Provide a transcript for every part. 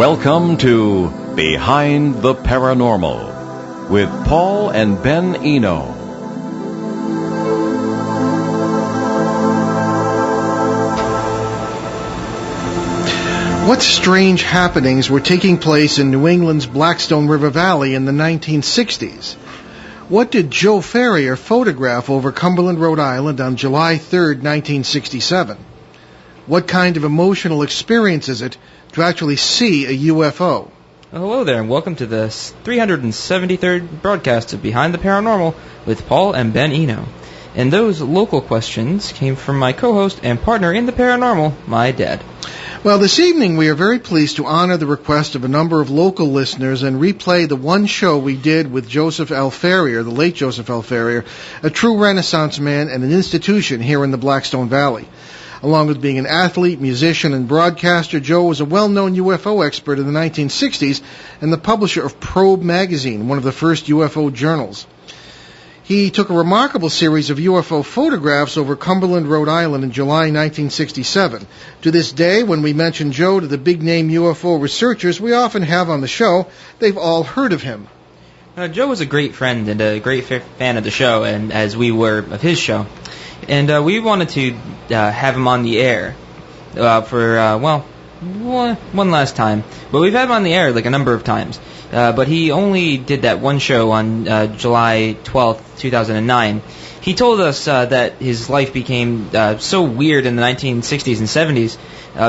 Welcome to Behind the Paranormal with Paul and Ben Eno. What strange happenings were taking place in New England's Blackstone River Valley in the 1960s? What did Joe Ferrierre photograph over Cumberland, Rhode Island on July 3, 1967? What kind of emotional experience is it to actually see a UFO? Hello there, and welcome to the 373rd broadcast of Behind the Paranormal with Paul and Ben Eno. And those local questions came from my co-host and partner in the paranormal, my dad. Well, this evening we are very pleased to honor the request of a number of local listeners and replay the one show we did with Joseph L. Ferrierre, the late Joseph L. Ferrierre, a true Renaissance man and an institution here in the Blackstone Valley. Along with being an athlete, musician, and broadcaster, Joe was a well-known UFO expert in the 1960s and the publisher of Probe magazine, one of the first UFO journals. He took a remarkable series of UFO photographs over Cumberland, Rhode Island in July 1967. To this day, when we mention Joe to the big-name UFO researchers we often have on the show, they've all heard of him. Joe was a great friend and a great fan of the show, and as we were of his show. And we wanted to have him on the air for one last time. But we've had him on the air like a number of times. But he only did that one show on July 12th, 2009. He told us that his life became so weird in the 1960s and 70s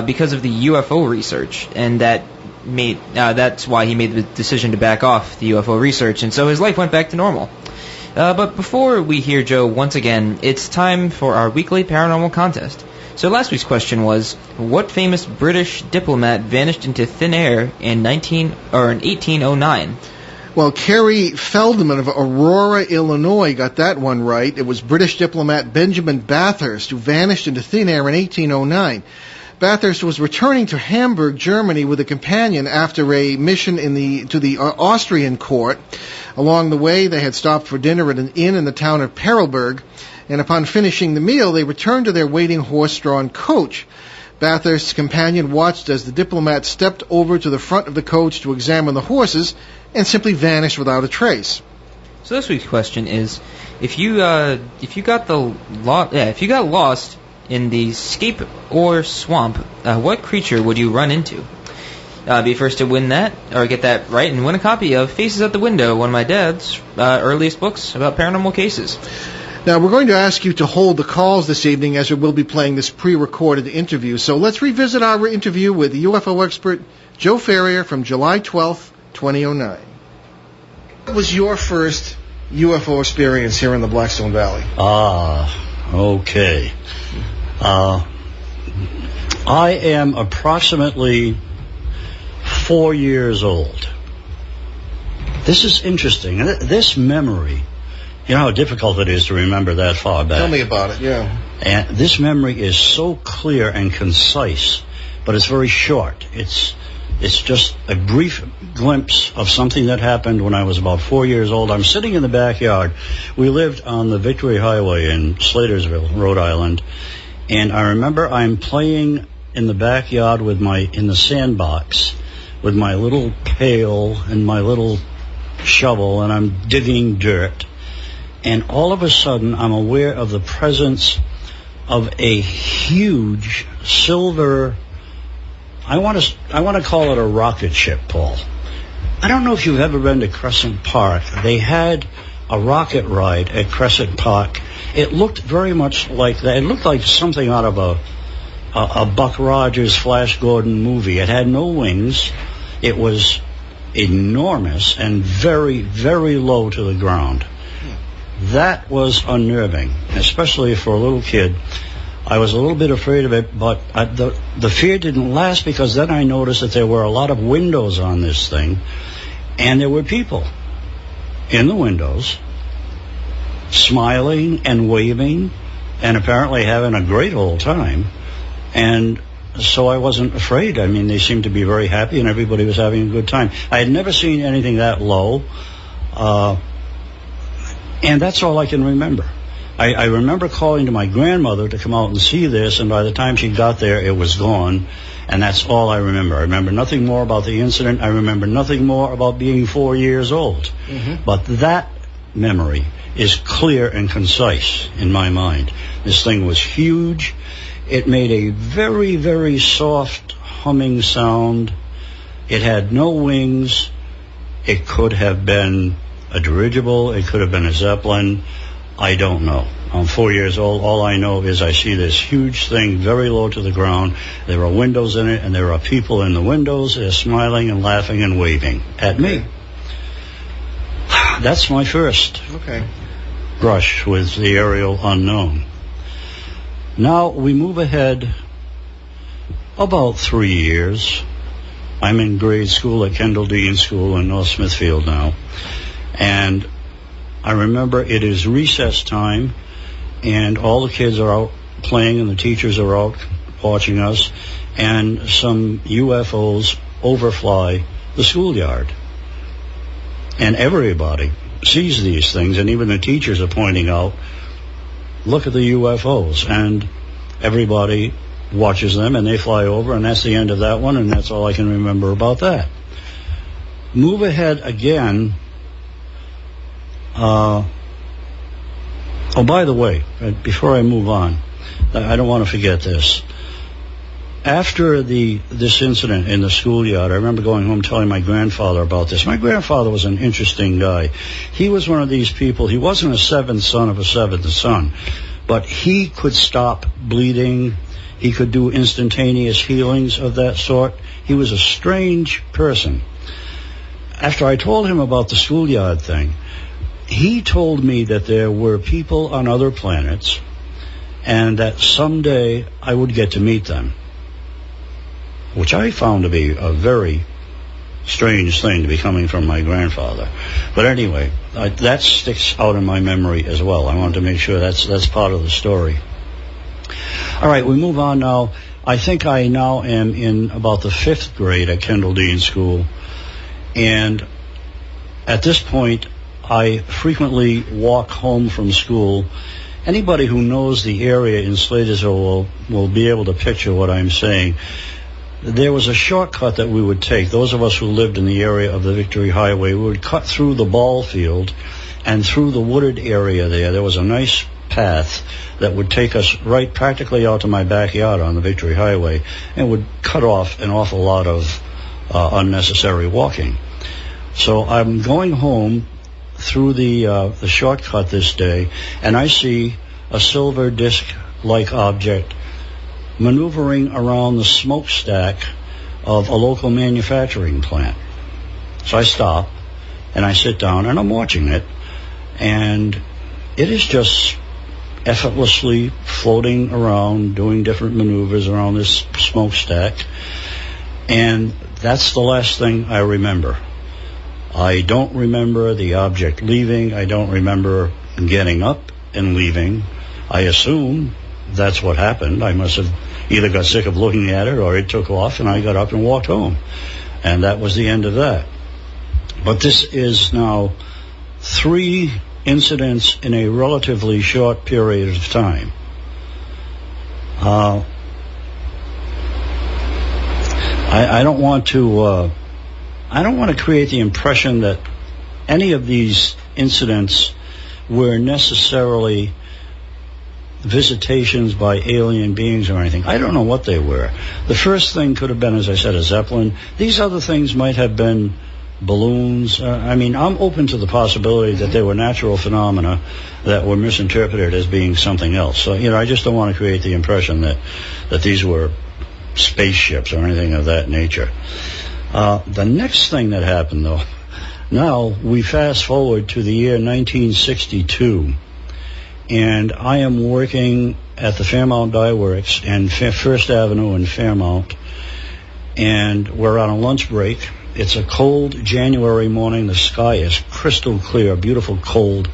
because of the UFO research, and that's why he made the decision to back off the UFO research, and so his life went back to normal. But before we hear Joe once again, it's time for our weekly paranormal contest. So last week's question was, what famous British diplomat vanished into thin air in 1809? Well, Carrie Feldman of Aurora, Illinois got that one right. It was British diplomat Benjamin Bathurst who vanished into thin air in 1809. Bathurst was returning to Hamburg, Germany with a companion after a mission to the Austrian court. Along the way, they had stopped for dinner at an inn in the town of Perelberg, and upon finishing the meal, they returned to their waiting horse-drawn coach. Bathurst's companion watched as the diplomat stepped over to the front of the coach to examine the horses and simply vanished without a trace. So this week's question is, if you got lost in the scape or swamp, what creature would you run into? Be first to win that, or get that right, and win a copy of Faces at the Window, one of my dad's earliest books about paranormal cases. Now, we're going to ask you to hold the calls this evening as we will be playing this pre-recorded interview. So let's revisit our interview with UFO expert Joe Ferrierre from July 12th, 2009. What was your first UFO experience here in the Blackstone Valley? Okay. I am approximately 4 years old. This is interesting. This memory, you know how difficult it is to remember that far back. Tell me about it, yeah. And this memory is so clear and concise, but it's very short. It's just a brief glimpse of something that happened when I was about 4 years old. I'm sitting in the backyard. We lived on the Victory Highway in Slatersville, Rhode Island, and I remember I'm playing in the backyard in the sandbox with my little pail and my little shovel, and I'm digging dirt. And all of a sudden, I'm aware of the presence of a huge silver, I want to call it a rocket ship, Paul. I don't know if you've ever been to Crescent Park. They had a rocket ride at Crescent Park. It looked very much like that. It looked like something out of a Buck Rogers, Flash Gordon movie. It had no wings. It was enormous and very, very low to the ground. That was unnerving, especially for a little kid. I was a little bit afraid of it, but the fear didn't last, because then I noticed that there were a lot of windows on this thing, and there were people in the windows smiling and waving and apparently having a great old time. And so I wasn't afraid. I mean, they seemed to be very happy and everybody was having a good time. I had never seen anything that low, and that's all I can remember. I remember calling to my grandmother to come out and see this, and by the time she got there, it was gone, and that's all I remember. I remember nothing more about the incident. I remember nothing more about being 4 years old. But that memory is clear and concise in my mind. This thing was huge. It made a very, very soft humming sound. It had no wings. It could have been a dirigible. It could have been a Zeppelin. I don't know. I'm 4 years old. All I know is I see this huge thing very low to the ground. There are windows in it, and there are people in the windows. They're smiling and laughing and waving at me. That's my first brush with the aerial unknown. Now we move ahead about 3 years. I'm in grade school at Kendall Dean School in North Smithfield now. And I remember it is recess time, and all the kids are out playing, and the teachers are out watching us, and some UFOs overfly the schoolyard. And everybody sees these things, and even the teachers are pointing out, look at the UFOs, and everybody watches them, and they fly over, and that's the end of that one, and that's all I can remember about that. Move ahead again. By the way, before I move on, I don't want to forget this. After this incident in the schoolyard, I remember going home telling my grandfather about this. My grandfather was an interesting guy. He was one of these people. He wasn't a seventh son of a seventh son, but he could stop bleeding. He could do instantaneous healings of that sort. He was a strange person. After I told him about the schoolyard thing, he told me that there were people on other planets and that someday I would get to meet them, which I found to be a very strange thing to be coming from my grandfather. But anyway, that sticks out in my memory as well. I wanted to make sure that's part of the story. All right, we move on now. I think I now am in about the 5th grade at Kendall Dean School, and at this point, I frequently walk home from school. Anybody who knows the area in Slatersville will be able to picture what I'm saying. There was a shortcut that we would take. Those of us who lived in the area of the Victory Highway, we would cut through the ball field and through the wooded area there. There was a nice path that would take us right practically out to my backyard on the Victory Highway and would cut off an awful lot of unnecessary walking. So I'm going home through the shortcut this day, and I see a silver disc-like object maneuvering around the smokestack of a local manufacturing plant. So I stop, and I sit down, and I'm watching it, and it is just effortlessly floating around, doing different maneuvers around this smokestack, and that's the last thing I remember. I don't remember the object leaving. I don't remember getting up and leaving. I assume that's what happened. I must have either got sick of looking at it or it took off and I got up and walked home. And that was the end of that. But this is now 3 incidents in a relatively short period of time. I don't want to create the impression that any of these incidents were necessarily visitations by alien beings or anything. I don't know what they were. The first thing could have been, as I said, a Zeppelin. These other things might have been balloons. I'm open to the possibility that they were natural phenomena that were misinterpreted as being something else. So, I just don't want to create the impression that these were spaceships or anything of that nature. The next thing that happened, though, now we fast forward to the year 1962, and I am working at the Fairmount Dye Works and First Avenue in Fairmount, and we're on a lunch break. It's a cold January morning. The sky is crystal clear, beautiful cold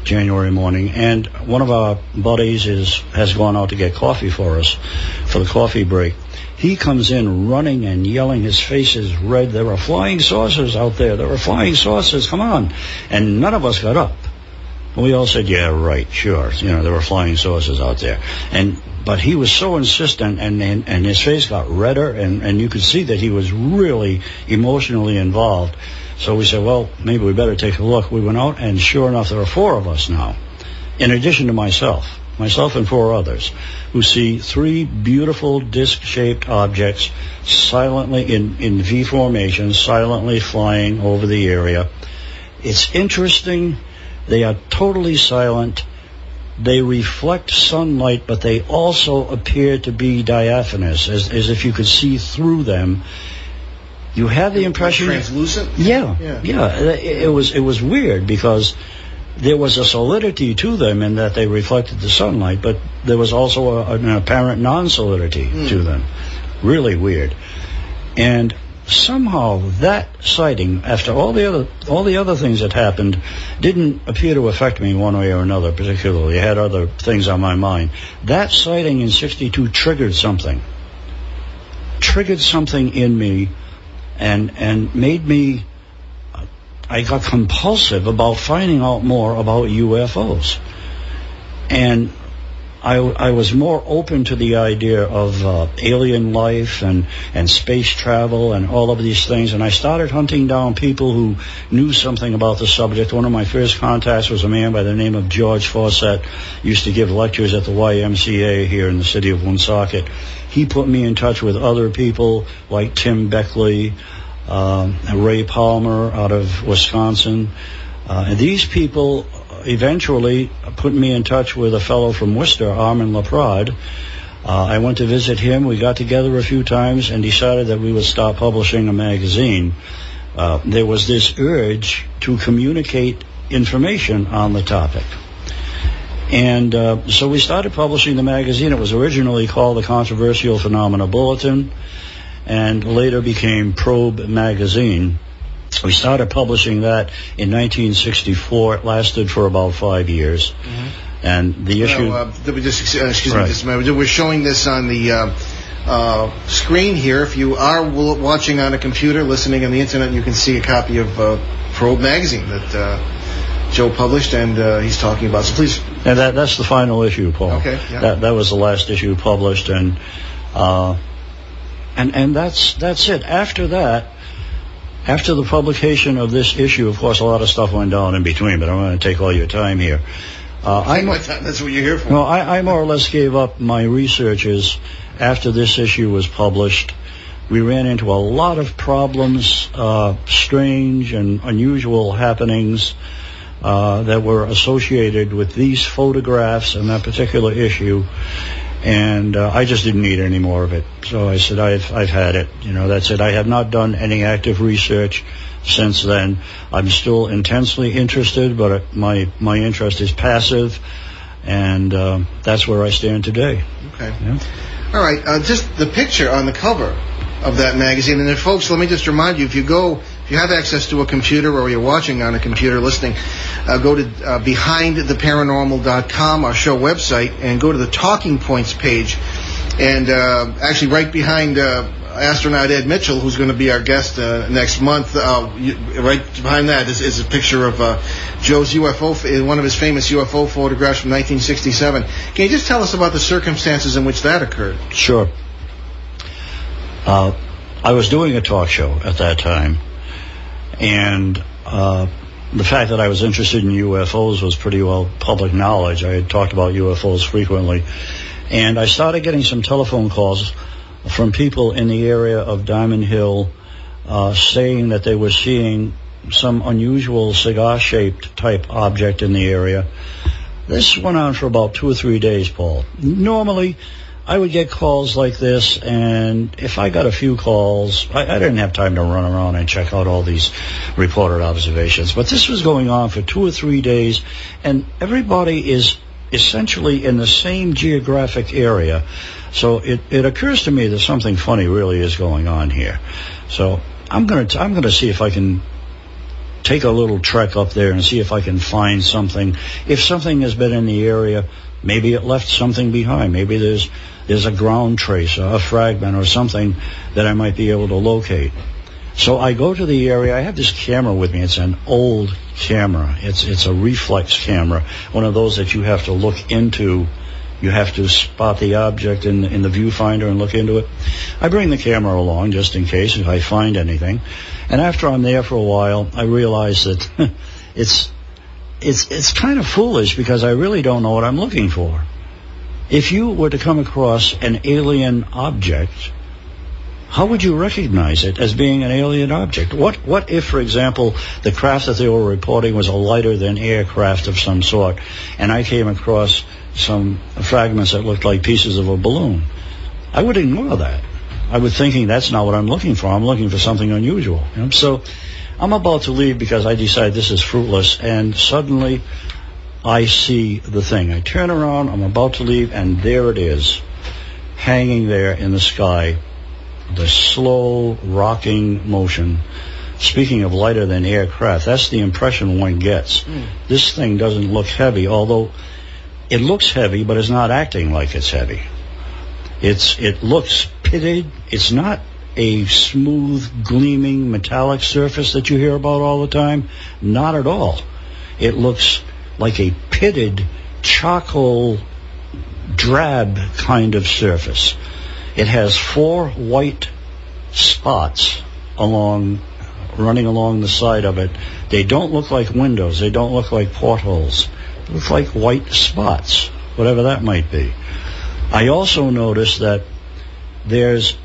January morning, and one of our buddies has gone out to get coffee for us for the coffee break. He comes in running and yelling. His face is red. There are flying saucers out there. There are flying saucers. Come on. And none of us got up. And we all said, yeah, right, sure. You know, there were flying saucers out there. But he was so insistent, and his face got redder, and you could see that he was really emotionally involved. So we said, well, maybe we better take a look. We went out, and sure enough, there are 4 of us now, in addition to myself and 4 others, who see 3 beautiful disc-shaped objects silently in V formation, silently flying over the area. It's interesting. They are totally silent. They reflect sunlight, but they also appear to be diaphanous, as if you could see through them. You had the impression... Translucent? Yeah. It was weird, because there was a solidity to them in that they reflected the sunlight, but there was also an apparent non-solidity to them. Really weird. And somehow that sighting, after all the other things that happened, didn't appear to affect me one way or another particularly. I had other things on my mind. That sighting in '62 triggered something in me, and made me, I got compulsive about finding out more about UFOs. And I was more open to the idea of alien life and space travel and all of these things, and I started hunting down people who knew something about the subject. One of my first contacts was a man by the name of George Fawcett. Used to give lectures at the YMCA here in the city of Woonsocket. He put me in touch with other people like Tim Beckley, Ray Palmer out of Wisconsin. And these people eventually put me in touch with a fellow from Worcester, Armin Laprade. I went to visit him. We got together a few times and decided that we would start publishing a magazine. There was this urge to communicate information on the topic. And so we started publishing the magazine. It was originally called the Controversial Phenomena Bulletin, and later became Probe Magazine. We started publishing that in 1964. It lasted for about 5 years. Mm-hmm. And the issue... excuse me just a moment. We're showing this on the screen here. If you are watching on a computer, listening on the internet, you can see a copy of Probe Magazine that Joe published, and he's talking about. So please... And that's the final issue, Paul. Okay. Yeah. That was the last issue published, and that's it. After that... After the publication of this issue, of course, a lot of stuff went down in between, but I'm going to take all your time here. That's what you're here for. No, I more or less gave up my researches after this issue was published. We ran into a lot of problems, strange and unusual happenings that were associated with these photographs and that particular issue. And I just didn't need any more of it. So I said, I've had it. You know, that's it. I have not done any active research since then. I'm still intensely interested, but my interest is passive, and that's where I stand today. Okay. Yeah. All right. Just the picture on the cover of that magazine. And then, folks, let me just remind you, if you have access to a computer or you're watching on a computer listening, go to behindtheparanormal.com, our show website, and go to the Talking Points page. And actually right behind astronaut Ed Mitchell, who's going to be our guest next month, right behind that is a picture of Joe's UFO, one of his famous UFO photographs from 1967. Can you just tell us about the circumstances in which that occurred? Sure. I was doing a talk show at that time, and the fact that I was interested in UFOs was pretty well public knowledge. I had talked about UFOs frequently, and I started getting some telephone calls from people in the area of Diamond Hill saying that they were seeing some unusual cigar-shaped type object in the area. This went on for about 2 or 3 days, Paul. Normally, I would get calls like this, and if I got a few calls, I didn't have time to run around and check out all these reported observations. But this was going on for 2 or 3 days, and everybody is essentially in the same geographic area. So it occurs to me that something funny really is going on here. So I'm gonna see if I can take a little trek up there and see if I can find something. If something has been in the area, maybe it left something behind. Maybe there's a ground trace, a fragment or something that I might be able to locate. So I go to the area. I have this camera with me. It's an old camera. It's a reflex camera, one of those that you have to look into. You have to spot the object in the viewfinder and look into it. I bring the camera along just in case if I find anything. And after I'm there for a while, I realize that it's kind of foolish because I really don't know what I'm looking for. If you were to come across an alien object, how would you recognize it as being an alien object? What if, for example, the craft that they were reporting was a lighter-than-air craft of some sort, and I came across some fragments that looked like pieces of a balloon? I would ignore that. I would thinking that's not what I'm looking for. I'm looking for something unusual. You know? So I'm about to leave because I decide this is fruitless, and suddenly I see the thing. I turn around, I'm about to leave, and there it is, hanging there in the sky. The slow rocking motion. Speaking of lighter than aircraft, that's the impression one gets. This thing doesn't look heavy, although it looks heavy, but it's not acting like it's heavy. It looks pitted. It's not a smooth, gleaming, metallic surface that you hear about all the time. Not at all. It looks like a pitted, charcoal, drab kind of surface. It has 4 white spots running along the side of it. They don't look like windows. They don't look like portholes. They look like white spots, whatever that might be. I also noticed that there's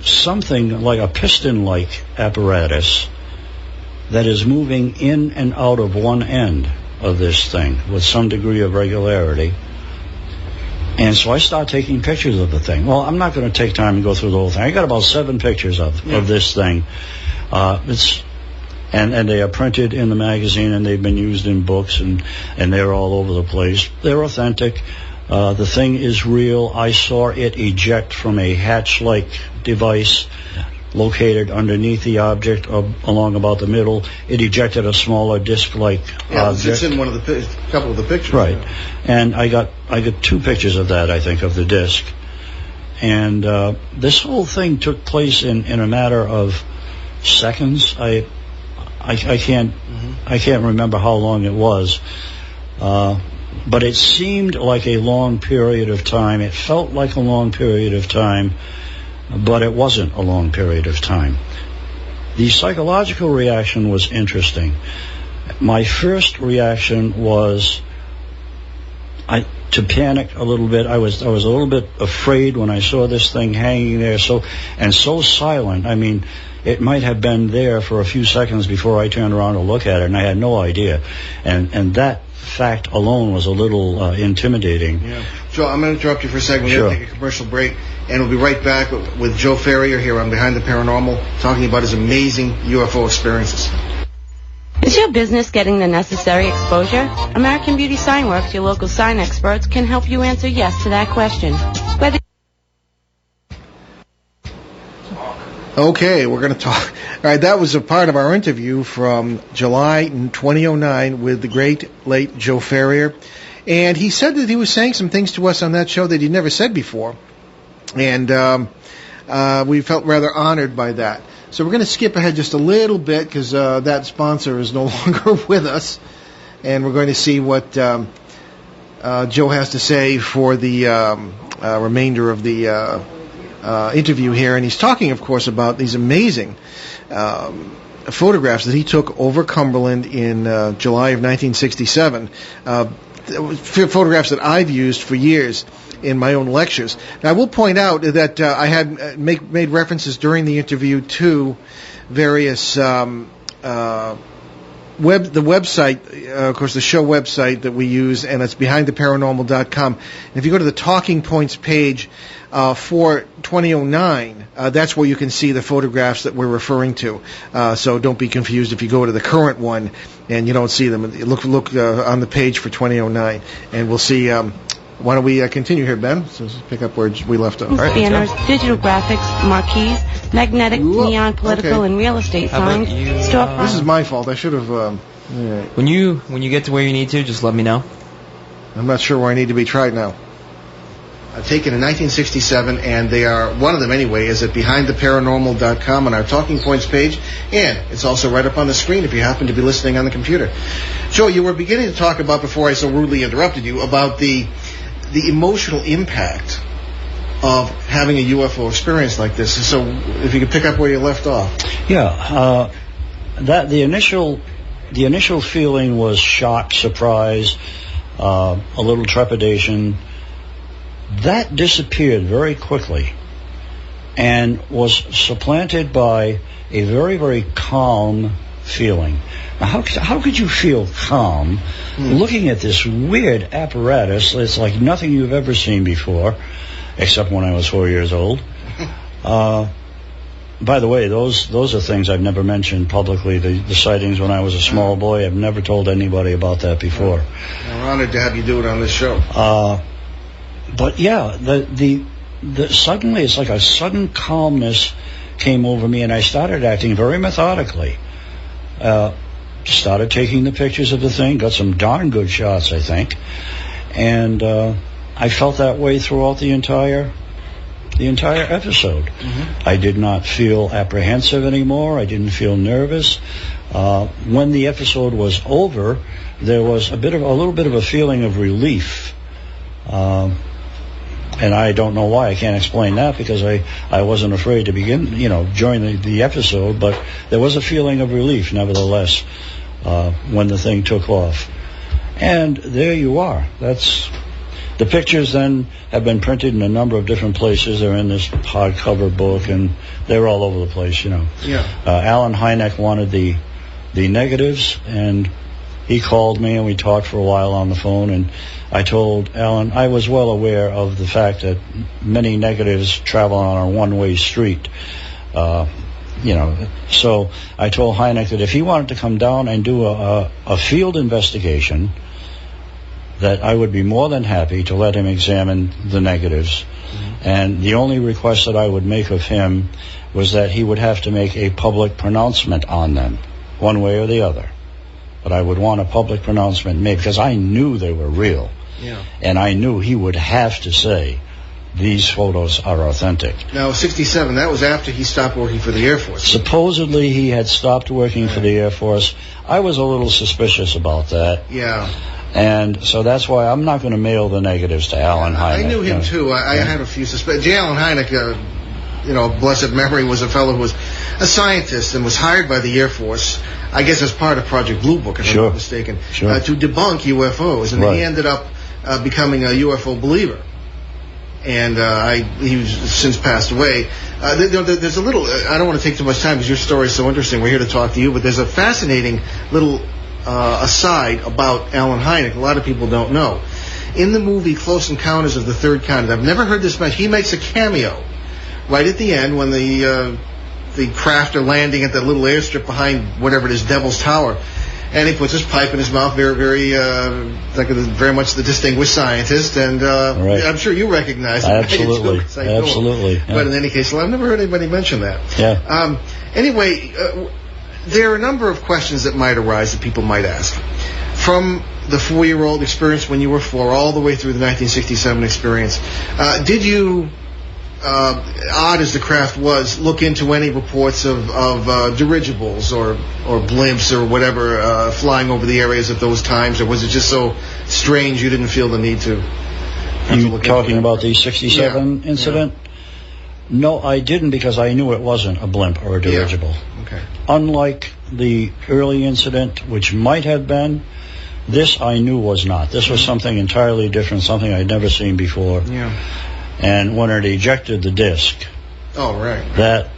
something like a piston-like apparatus that is moving in and out of one end of this thing with some degree of regularity. And so I start taking pictures of the thing. Well, I'm not going to take time and go through the whole thing. I got about 7 pictures of this thing. And they are printed in the magazine, and they've been used in books, and they're all over the place. They're authentic. The thing is real. I saw it eject from a hatch-like device located underneath the object along about the middle. It ejected a smaller disc-like object. It's in one of the couple of the pictures. Right. And I got 2 pictures of that, I think, of the disc. And this whole thing took place in a matter of seconds. I can't remember how long it was. But it seemed like a long period of time. It felt like a long period of time, but it wasn't a long period of time. The psychological reaction was interesting. My first reaction was to panic a little bit. I was a little bit afraid when I saw this thing hanging there so silent. I mean, it might have been there for a few seconds before I turned around to look at it, and I had no idea. And that fact alone was a little intimidating. Yeah. Joe, I'm going to interrupt you for a second. We're going to take a commercial break, and we'll be right back with Joe Ferrierre here on Behind the Paranormal, talking about his amazing UFO experiences. Is your business getting the necessary exposure? American Beauty Sign Works, your local sign experts, can help you answer yes to that question. Okay, we're going to talk. All right, that was a part of our interview from July 2009 with the great late Joe Ferrierre. And he said that he was saying some things to us on that show that he'd never said before. And we felt rather honored by that. So we're going to skip ahead just a little bit because that sponsor is no longer with us. And we're going to see what Joe has to say for the remainder of the interview here. And he's talking, of course, about these amazing photographs that he took over Cumberland in July of 1967. Photographs that I've used for years in my own lectures. Now, I will point out that I had made references during the interview to various the website, of course, the show website that we use, and it's behindtheparanormal.com. And if you go to the Talking Points page for 2009, that's where you can see the photographs that we're referring to. So don't be confused if you go to the current one and you don't see them. Look on the page for 2009, and we'll see. Why don't we continue here, Ben? So let's pick up where we left off. Banners, digital graphics, marquees, magnetic, neon, political, and real estate signs. Storefront. This is my fault. I should have. When you get to where you need to, just let me know. I'm not sure where I need to be. Try it now. taken in 1967, and they are, one of them anyway, is at BehindTheParanormal.com on our Talking Points page, and it's also right up on the screen if you happen to be listening on the computer. Joe, you were beginning to talk about, before I so rudely interrupted you, about the emotional impact of having a UFO experience like this. So if you could pick up where you left off. Yeah, that the initial feeling was shock, surprise, a little trepidation. That disappeared very quickly and was supplanted by a very, very calm feeling. Now, how could you feel calm looking at this weird apparatus? It's like nothing you've ever seen before, except when I was 4 years old. By the way, those are things I've never mentioned publicly. The sightings when I was a small boy, I've never told anybody about that before. We're honored to have you do it on this show. But yeah, the suddenly it's like a sudden calmness came over me, and I started acting very methodically. Started taking the pictures of the thing, got some darn good shots, I think, and I felt that way throughout the entire episode. Mm-hmm. I did not feel apprehensive anymore. I didn't feel nervous. When the episode was over, there was a little bit of a feeling of relief. And I don't know why. I can't explain that, because I wasn't afraid to begin, during the episode, but there was a feeling of relief nevertheless when the thing took off. And there you are. The pictures then have been printed in a number of different places. They're in this hardcover book, and they're all over the place, Yeah. Alan Hynek wanted the negatives, and he called me, and we talked for a while on the phone, and I told Alan I was well aware of the fact that many negatives travel on a one-way street. So I told Hynek that if he wanted to come down and do a field investigation, that I would be more than happy to let him examine the negatives. Mm-hmm. And the only request that I would make of him was that he would have to make a public pronouncement on them, one way or the other. But I would want a public pronouncement made, because I knew they were real. Yeah. And I knew he would have to say, these photos are authentic. Now, 67, that was after he stopped working for the Air Force. Supposedly he had stopped working for the Air Force. I was a little suspicious about that. Yeah. And so that's why I'm not going to mail the negatives to Alan Hynek. I knew him, too. I had a few suspects. J. Alan Hynek, blessed memory, was a fellow who was a scientist and was hired by the Air Force, I guess as part of Project Blue Book, if I'm not mistaken, to debunk UFOs. And he ended up becoming a UFO believer. And he's since passed away. There's a little, I don't want to take too much time because your story is so interesting. We're here to talk to you, but there's a fascinating little aside about Alan Hynek. A lot of people don't know. In the movie Close Encounters of the Third Kind, I've never heard this mentioned. He makes a cameo right at the end when the craft are landing at that little airstrip behind whatever it is, Devil's Tower. And he puts his pipe in his mouth, very, very, very much the distinguished scientist. And right. I'm sure you recognize him. Absolutely, absolutely. Yeah. But in any case, I've never heard anybody mention that. Yeah. Anyway, there are a number of questions that might arise that people might ask. From the 4-year-old experience when you were 4, all the way through the 1967 experience, did you, odd as the craft was, look into any reports of dirigibles or blimps or whatever flying over the areas at those times, or was it just so strange you didn't feel the need to? You talking about the 67 incident? Yeah. No, I didn't, because I knew it wasn't a blimp or a dirigible. Yeah. Okay. Unlike the early incident, which might have been, this I knew was not. This was something entirely different, something I'd never seen before. Yeah. And when it ejected the disc, that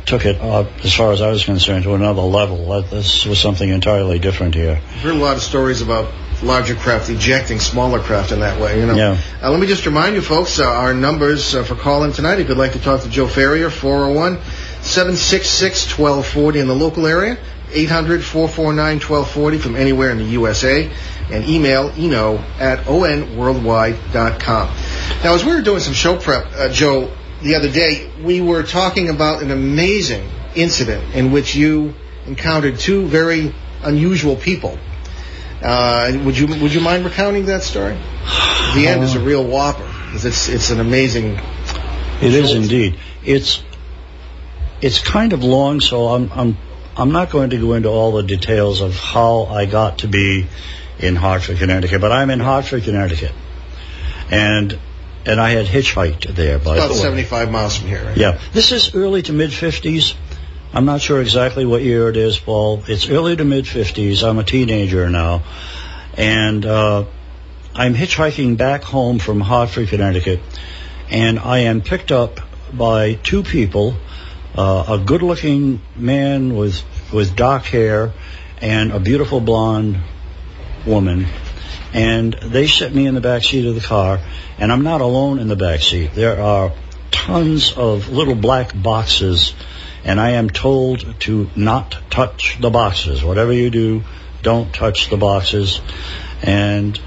took it up, as far as I was concerned, to another level. This was something entirely different here. I've heard a lot of stories about larger craft ejecting smaller craft in that way. Yeah. Let me just remind you, folks, our numbers for calling tonight. If you'd like to talk to Joe Ferrierre, 401-766-1240 in the local area, 800-449-1240 from anywhere in the USA, and email eno@onworldwide.com. Now, as we were doing some show prep, Joe, the other day, we were talking about an amazing incident in which you encountered 2 very unusual people. Would you mind recounting that story? The end is a real whopper. because it's an amazing. It is indeed. It's kind of long, so I'm not going to go into all the details of how I got to be in Hartford, Connecticut, but I'm in Hartford, Connecticut, and I had hitchhiked there. By about 75 miles from here. Right? Yeah, this is early to mid 50s. I'm not sure exactly what year it is, Paul. It's early to mid 50s. I'm a teenager now, and I'm hitchhiking back home from Hartford, Connecticut, and I am picked up by two people. A good-looking man with dark hair and a beautiful blonde woman, and they sit me in the back seat of the car, and I'm not alone in the back seat. There are tons of little black boxes, and I am told to not touch the boxes. Whatever you do, don't touch the boxes. And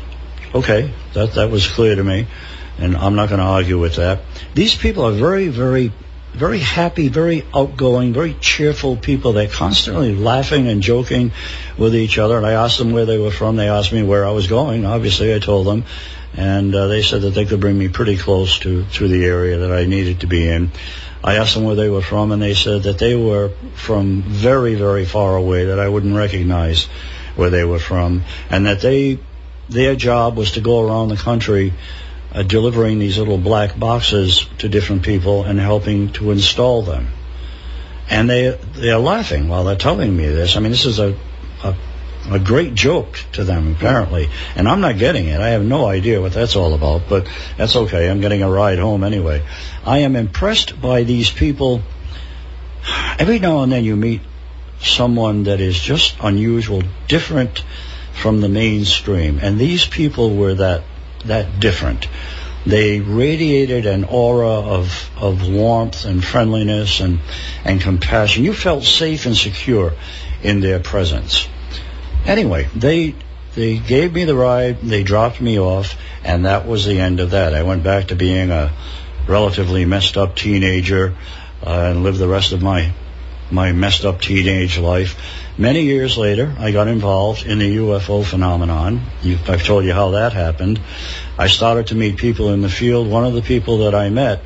okay, that was clear to me, and I'm not going to argue with that. These people are very, very, very happy, very outgoing, very cheerful people. They're constantly laughing and joking with each other. And I asked them where they were from. They asked me where I was going. Obviously, I told them. And they said that they could bring me pretty close to the area that I needed to be in. I asked them where they were from, and they said that they were from very, very far away, that I wouldn't recognize where they were from, and that their job was to go around the country delivering these little black boxes to different people and helping to install them. And they're laughing while they're telling me this. I mean, this is a great joke to them, apparently. And I'm not getting it. I have no idea what that's all about, but that's okay. I'm getting a ride home anyway. I am impressed by these people. Every now and then you meet someone that is just unusual, different from the mainstream. And these people were that different. They radiated an aura of warmth and friendliness and compassion. You felt safe and secure in their presence. Anyway, they gave me the ride, they dropped me off, and that was the end of that. I went back to being a relatively messed up teenager and lived the rest of my messed up teenage life. Many years later, I got involved in the UFO phenomenon. I've told you how that happened. I started to meet people in the field. One of the people that I met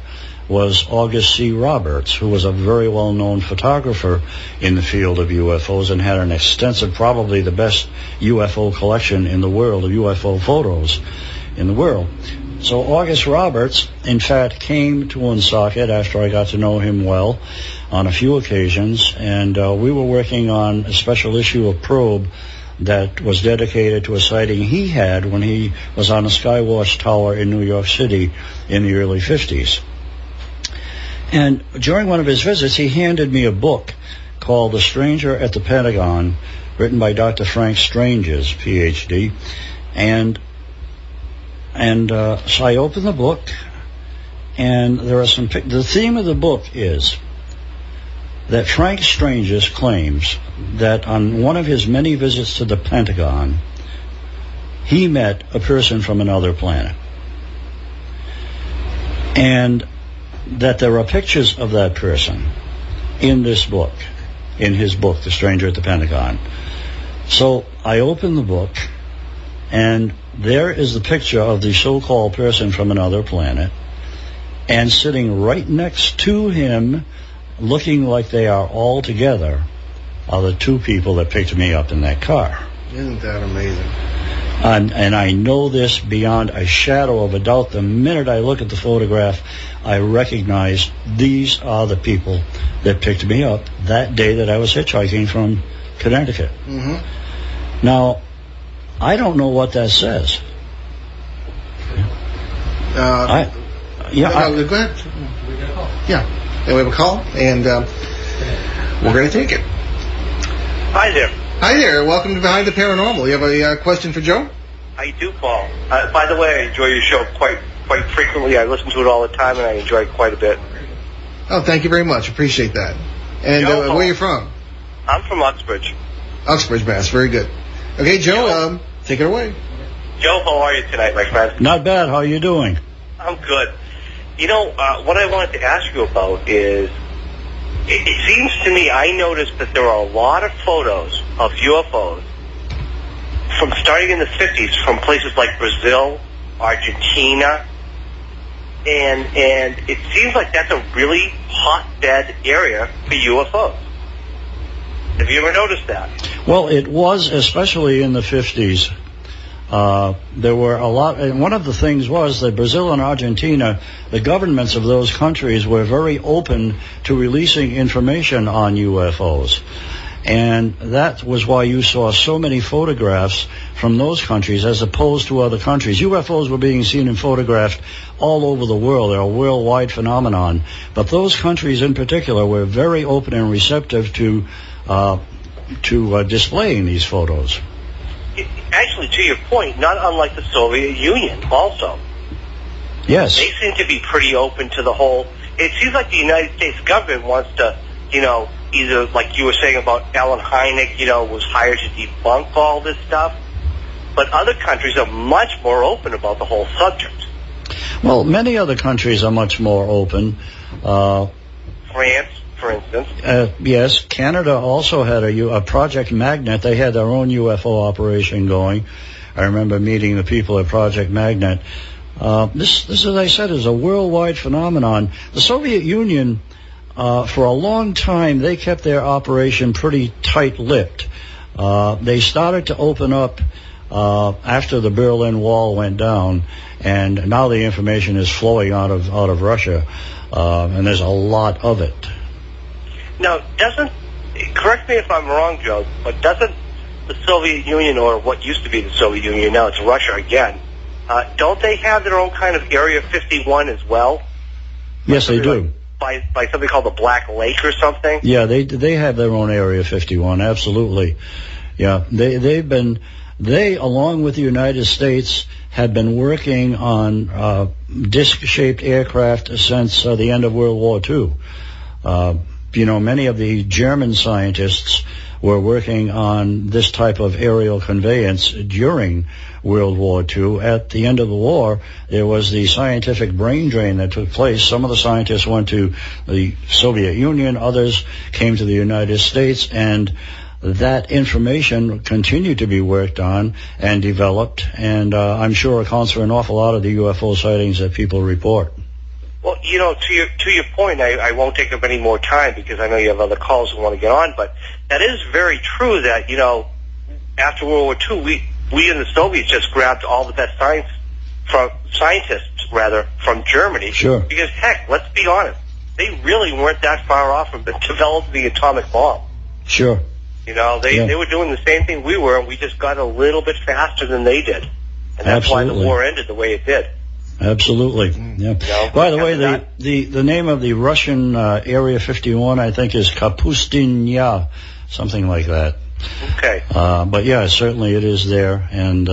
was August C. Roberts, who was a very well-known photographer in the field of UFOs and had an extensive, probably the best UFO collection in the world, of UFO photos in the world. So August Roberts, in fact, came to Woonsocket after I got to know him well on a few occasions, and we were working on a special issue of Probe that was dedicated to a sighting he had when he was on a Skywatch Tower in New York City in the early 50s. And during one of his visits, he handed me a book called The Stranger at the Pentagon, written by Dr. Frank Stranges, Ph.D., and so I opened the book, and there are some. The theme of the book is that Frank Stranges claims that on one of his many visits to the Pentagon, he met a person from another planet, and that there are pictures of that person in this book, in his book, The Stranger at the Pentagon. So I opened the book, and there is the picture of the so-called person from another planet, and sitting right next to him, looking like they are all together, are the two people that picked me up in that car. Isn't that amazing? And I know this beyond a shadow of a doubt. The minute I look at the photograph, I recognize these are the people that picked me up that day that I was hitchhiking from Connecticut. Mm-hmm. Now, I don't know what that says. Go ahead. Yeah, we have a call, and we're going to take it. Hi there. Hi there. Welcome to Behind the Paranormal. You have a question for Joe? I do, Paul. By the way, I enjoy your show quite frequently. I listen to it all the time, and I enjoy it quite a bit. Oh, thank you very much. Appreciate that. And where are you from? I'm from Uxbridge. Uxbridge, Mass. Very good. Okay, Joe, take it away. Joe, how are you tonight, my friend? Not bad. How are you doing? I'm good. You know, what I wanted to ask you about is, it seems to me, I noticed that there are a lot of photos of UFOs from starting in the 50s from places like Brazil, Argentina, and it seems like that's a really hotbed area for UFOs. Have you ever noticed that? Well, it was, especially in the 50s. There were a lot, and one of the things was that Brazil and Argentina, the governments of those countries were very open to releasing information on UFOs. And that was why you saw so many photographs from those countries as opposed to other countries. UFOs were being seen and photographed all over the world. They're a worldwide phenomenon. But those countries in particular were very open and receptive to displaying these photos. Actually, to your point, not unlike the Soviet Union also. Yes. They seem to be pretty open to the whole... It seems like the United States government wants to, either, like you were saying about Alan Hynek, was hired to debunk all this stuff. But other countries are much more open about the whole subject. Well, many other countries are much more open. France, for instance. Yes, Canada also had a Project Magnet. They had their own UFO operation going. I remember meeting the people at Project Magnet. This, as I said, is a worldwide phenomenon. The Soviet Union, for a long time, they kept their operation pretty tight-lipped. They started to open up after the Berlin Wall went down, and now the information is flowing out of Russia, and there's a lot of it. Now, correct me if I'm wrong, Joe, but doesn't the Soviet Union, or what used to be the Soviet Union, now it's Russia again, don't they have their own kind of Area 51 as well? Yes, they do. By something called the Black Lake or something? Yeah, they have their own Area 51, absolutely. Yeah, they, along with the United States, had been working on disc-shaped aircraft since the end of World War II. Many of the German scientists were working on this type of aerial conveyance during World War II. At the end of the war, there was the scientific brain drain that took place. Some of the scientists went to the Soviet Union, others came to the United States, and that information continued to be worked on and developed, and I'm sure accounts for an awful lot of the UFO sightings that people report. Well, to your point, I won't take up any more time because I know you have other calls who want to get on, but that is very true that, after World War II, we in the Soviets just grabbed all the best scientists from Germany. Sure. Because, heck, let's be honest, they really weren't that far off from developing the atomic bomb. Sure. They were doing the same thing we were, and we just got a little bit faster than they did. And that's why the war ended the way it did. Absolutely. Yeah. By the way, the name of the Russian Area 51, I think, is Kapustinya, something like that. Okay. But yeah, certainly it is there, and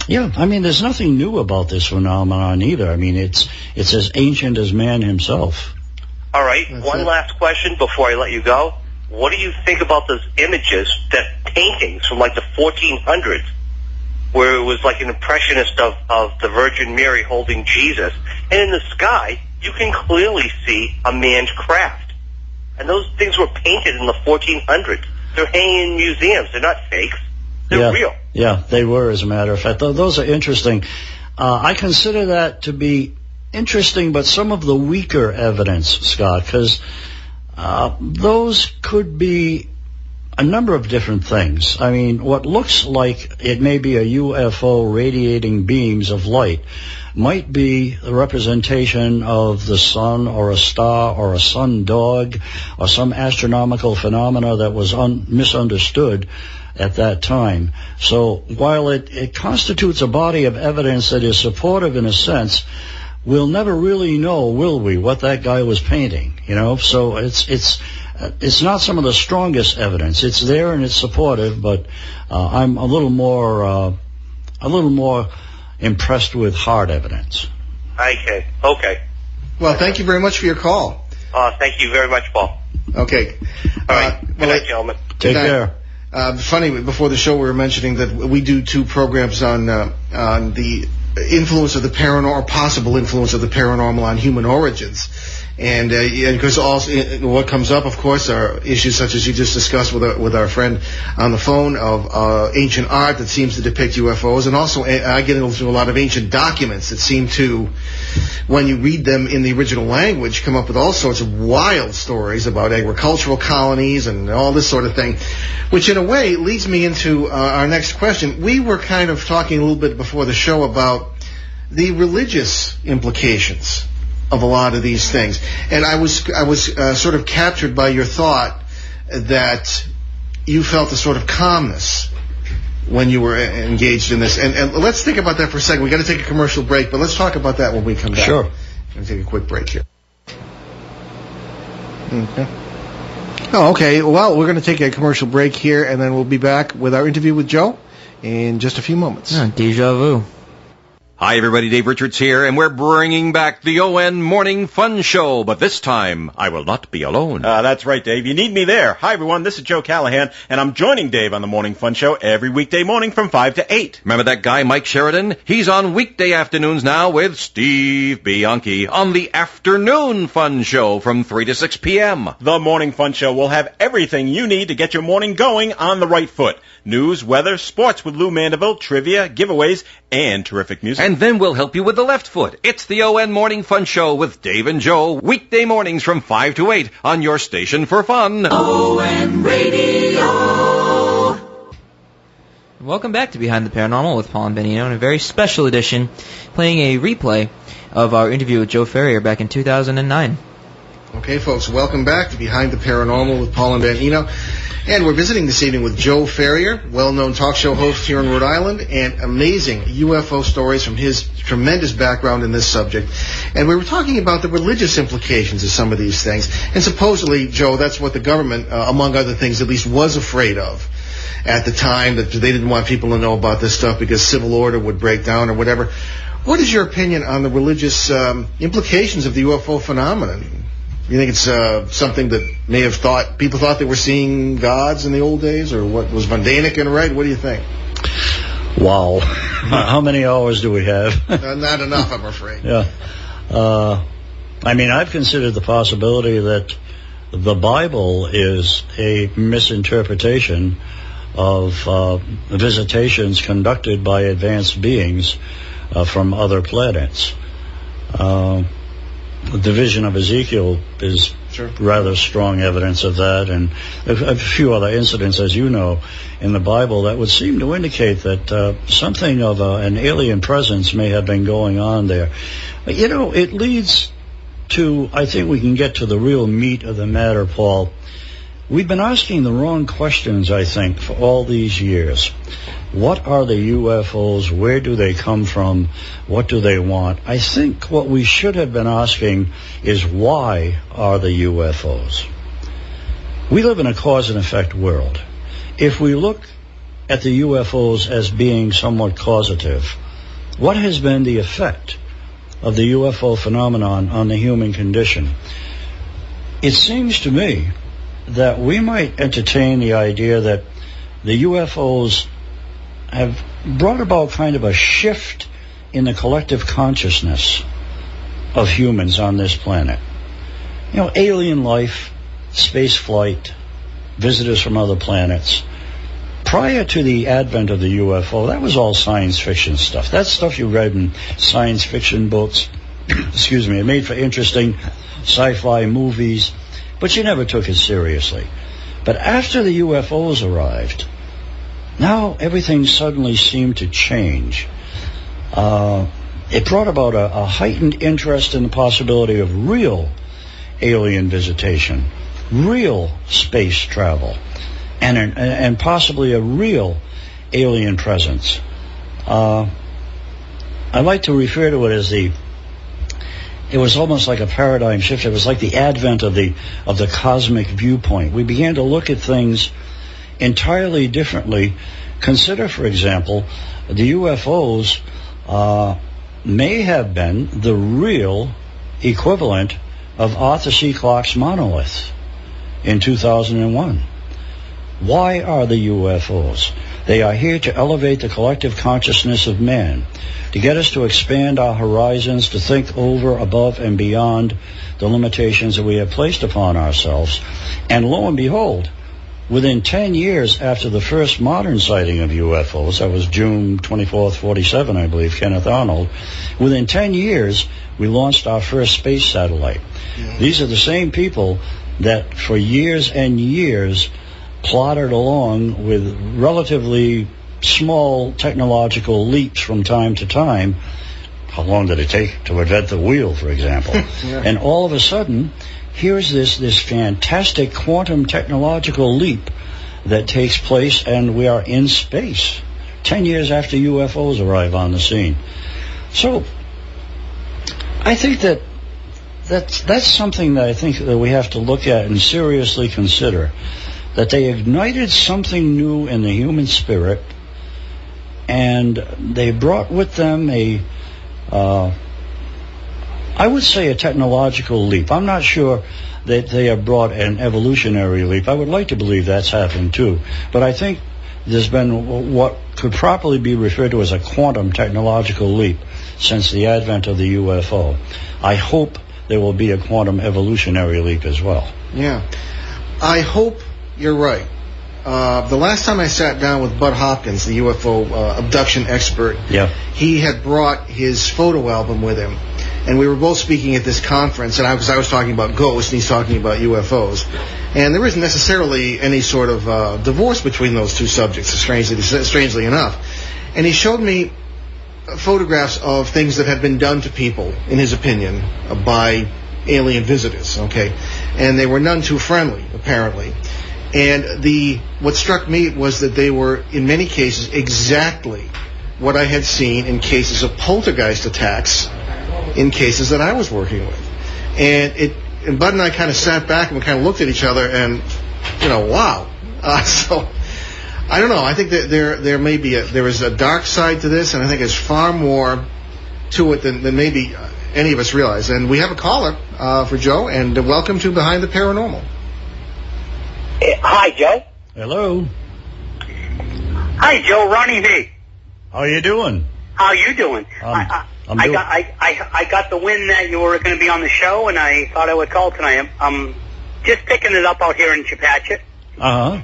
there's nothing new about this phenomenon either. I mean, it's as ancient as man himself. All right. One last question before I let you go. What do you think about those images, that paintings from like the 1400s, where it was like an impressionist of the Virgin Mary holding Jesus, and in the sky you can clearly see a manned craft, and those things were painted in the 1400s. They're hanging in museums. They're not fakes. They're real. Yeah, they were, as a matter of fact. Those are interesting. I consider that to be interesting, but some of the weaker evidence, Scott, because those could be a number of different things. I mean, what looks like it may be a UFO radiating beams of light might be a representation of the sun or a star or a sun dog or some astronomical phenomena that was misunderstood at that time. So while it constitutes a body of evidence that is supportive in a sense, we'll never really know, will we, what that guy was painting, So it's not some of the strongest evidence. It's there and it's supportive, but I'm a little more impressed with hard evidence. Okay. Well, thank you very much for your call. Thank you very much, Paul. Okay. All right. Good night, gentlemen. Take care. Funny, before the show we were mentioning that we do 2 programs on the influence of the paranormal, or possible influence of the paranormal on human origins. And because also what comes up, of course, are issues such as you just discussed with our friend on the phone of ancient art that seems to depict UFOs, and also I get into a lot of ancient documents that seem to, when you read them in the original language, come up with all sorts of wild stories about agricultural colonies and all this sort of thing, which in a way leads me into our next question. We were kind of talking a little bit before the show about the religious implications of a lot of these things, and I was sort of captured by your thought that you felt a sort of calmness when you were engaged in this. And let's think about that for a second. We got to take a commercial break, but let's talk about that when we come back. Sure. I'm going to take a quick break here. Okay. Oh, okay. Well, we're going to take a commercial break here, and then we'll be back with our interview with Joe in just a few moments. Deja vu. Hi, everybody. Dave Richards here, and we're bringing back the ON Morning Fun Show. But this time, I will not be alone. That's right, Dave. You need me there. Hi, everyone. This is Joe Callahan, and I'm joining Dave on the Morning Fun Show every weekday morning from 5 to 8. Remember that guy, Mike Sheridan? He's on weekday afternoons now with Steve Bianchi on the Afternoon Fun Show from 3 to 6 p.m. The Morning Fun Show will have everything you need to get your morning going on the right foot. News, weather, sports with Lou Mandeville, trivia, giveaways, and terrific music. And then we'll help you with the left foot. It's the ON Morning Fun Show with Dave and Joe, weekday mornings from 5 to 8 on your station for fun. ON Radio. Welcome back to Behind the Paranormal with Paul and Benino in a very special edition, playing a replay of our interview with Joe Ferrierre back in 2009. Okay, folks, welcome back to Behind the Paranormal with Paul and Benino. And we're visiting this evening with Joe Ferrierre, well-known talk show host here in Rhode Island, and amazing UFO stories from his tremendous background in this subject. And we were talking about the religious implications of some of these things. And supposedly, Joe, that's what the government, among other things, at least was afraid of at the time, that they didn't want people to know about this stuff because civil order would break down or whatever. What is your opinion on the religious implications of the UFO phenomenon? You think it's something that may have people thought they were seeing gods in the old days, or what was Van Daniken right? What do you think? Wow. How many hours do we have? Not enough, I'm afraid. Yeah. I mean, I've considered the possibility that the Bible is a misinterpretation of visitations conducted by advanced beings from other planets. The vision of Ezekiel is rather strong evidence of that, and a few other incidents, as you know, in the Bible that would seem to indicate that something of an alien presence may have been going on there. But, you know, it leads to, I think we can get to the real meat of the matter, Paul. We've been asking the wrong questions, I think, for all these years. What are the UFOs? Where do they come from? What do they want? I think what we should have been asking is, why are the UFOs? We live in a cause and effect world. If we look at the UFOs as being somewhat causative, what has been the effect of the UFO phenomenon on the human condition? It seems to me that we might entertain the idea that the UFOs have brought about kind of a shift in the collective consciousness of humans on this planet. You know, alien life, space flight, visitors from other planets. Prior to the advent of the UFO, that was all science fiction stuff. That's stuff you read in science fiction books. Excuse me, it made for interesting sci-fi movies, but you never took it seriously. But after the UFOs arrived, now everything suddenly seemed to change. It brought about a heightened interest in the possibility of real alien visitation, real space travel, and possibly a real alien presence. I like to refer to it as it was almost like a paradigm shift. It was like the advent of the cosmic viewpoint. We began to look at things entirely differently. Consider, for example, the UFOs may have been the real equivalent of Arthur C. Clarke's monolith in 2001. Why are the UFOs? They are here to elevate the collective consciousness of man, to get us to expand our horizons, to think over, above, and beyond the limitations that we have placed upon ourselves. And lo and behold, within 10 years after the first modern sighting of UFOs, that was June 24th, 47, I believe, Kenneth Arnold, within 10 years, we launched our first space satellite. Yeah. These are the same people that for years and years plodded along with relatively small technological leaps from time to time. How long did it take to invent the wheel, for example? Yeah. And all of a sudden, here's this fantastic quantum technological leap that takes place, and we are in space 10 years after UFOs arrive on the scene. So I think that's something that I think that we have to look at and seriously consider, that they ignited something new in the human spirit, and they brought with them I would say a technological leap. I'm not sure that they have brought an evolutionary leap. I would like to believe that's happened too. But I think there's been what could properly be referred to as a quantum technological leap since the advent of the UFO. I hope there will be a quantum evolutionary leap as well. Yeah. I hope you're right. The last time I sat down with Bud Hopkins, the UFO abduction expert, he had brought his photo album with him. And we were both speaking at this conference, and I was talking about ghosts, and he's talking about UFOs. And there isn't necessarily any sort of divorce between those two subjects, strangely enough. And he showed me photographs of things that had been done to people, in his opinion, by alien visitors, okay? And they were none too friendly, apparently. And what struck me was that they were, in many cases, exactly what I had seen in cases of poltergeist attacks in cases that I was working with. And Bud and I kind of sat back and we kind of looked at each other and, wow. So, I don't know. I think that there may be there is a dark side to this, and I think there's far more to it than maybe any of us realize. And we have a caller for Joe, and welcome to Behind the Paranormal. Hi, Joe. Hello. Hi, Joe. Ronnie V. How are you doing? How are you doing? I got the wind that you were going to be on the show, and I thought I would call tonight. I'm just picking it up out here in Chepachet. Uh-huh.